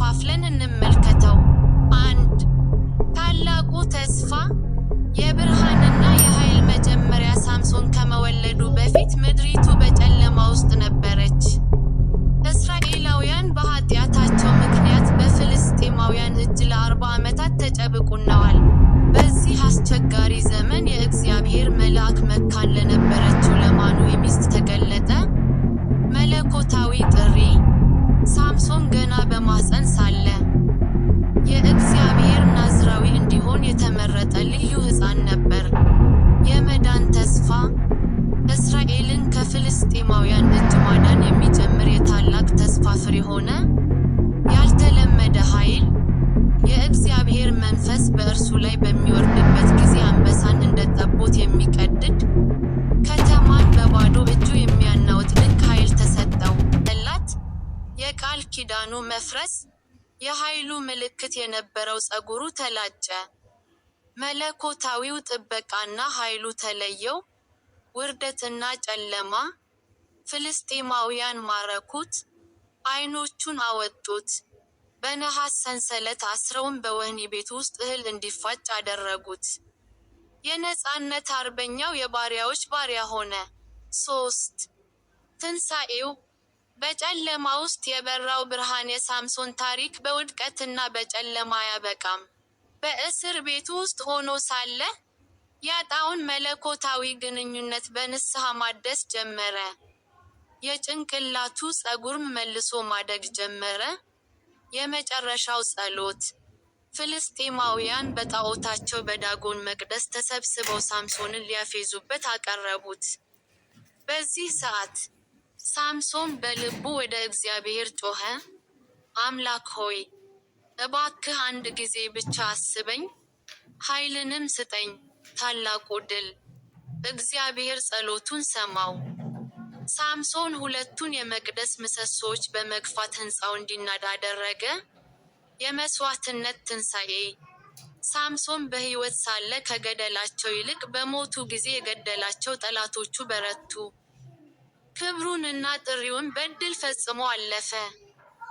ከፋፍለን እንመልከተው። 1. ታላቁ ተስፋ የብርሃንና የኃይል መጀመሪያ ሳምሶን ከመወለዱ በፊት ምድሪቱ በጨለማ ውስጥ ነበረች። እስራኤላውያን በኃጢአታቸው ምክንያት በፍልስጤማውያን እጅ ለ40 ዓመታት ተጨቁነዋል። በዚህ አስቸጋሪ ዘመን የእግዚአብሔር መልአክ መካን ለነበረችው ለማኑሄ ሚስት ተገለጠ። መለኮታዊ ጥሪ ሳምሶን ገና በማኅፀን ሳለ የእግዚአብሔር ናዝራዊ እንዲሆን የተመረጠ ልዩ ሕፃን ነበር። የመዳን ተስፋ እስራኤልን ከፍልስጤማውያን እጅ ማዳን የሚጀምር የታላቅ ተስፋ ፍሬ ሆነ። ያልተለመደ ኃይል የእግዚአብሔር መንፈስ በእርሱ ላይ በሚወርድበት ጊዜ አንበሳን እንደ ጠቦት የሚቀድድ፣ ከተማን በባዶ እጁ የሚያናውጥ ድንቅ ኃይል ተሰጠው። የቃል ኪዳኑ መፍረስ የኃይሉ ምልክት የነበረው ፀጉሩ ተላጨ። መለኮታዊው ጥበቃና ኃይሉ ተለየው። ውርደትና ጨለማ ፍልስጤማውያን ማረኩት፣ ዓይኖቹን አወጡት፣ በነሐስ ሰንሰለት አስረውም በወህኒ ቤት ውስጥ እህል እንዲፋጭ አደረጉት። የነጻነት አርበኛው የባሪያዎች ባሪያ ሆነ። 3. ትንሣኤው በጨለማ ውስጥ የበራው ብርሃን የሳምሶን ታሪክ በውድቀትና በጨለማ አያበቃም። በእስር ቤቱ ውስጥ ሆኖ ሳለ ያጣውን መለኮታዊ ግንኙነት በንስሐ ማደስ ጀመረ። የጭንቅላቱ ፀጉርም መልሶ ማደግ ጀመረ። የመጨረሻው ጸሎት ፍልስጤማውያን በጣዖታቸው በዳጎን መቅደስ ተሰብስበው ሳምሶንን ሊያፌዙበት አቀረቡት። በዚህ ሰዓት ሳምሶን በልቡ ወደ እግዚአብሔር ጮኸ። አምላክ ሆይ፣ እባክህ አንድ ጊዜ ብቻ አስበኝ፣ ኃይልንም ስጠኝ። ታላቁ ድል። እግዚአብሔር ጸሎቱን ሰማው። ሳምሶን ሁለቱን የመቅደስ ምሰሶዎች በመግፋት ሕንፃው እንዲናድ አደረገ። የመስዋዕትነት ትንሣኤ ሳምሶን በሕይወት ሳለ ከገደላቸው ይልቅ በሞቱ ጊዜ የገደላቸው ጠላቶቹ በረቱ። ክብሩንና ጥሪውን በድል ፈጽሞ አለፈ።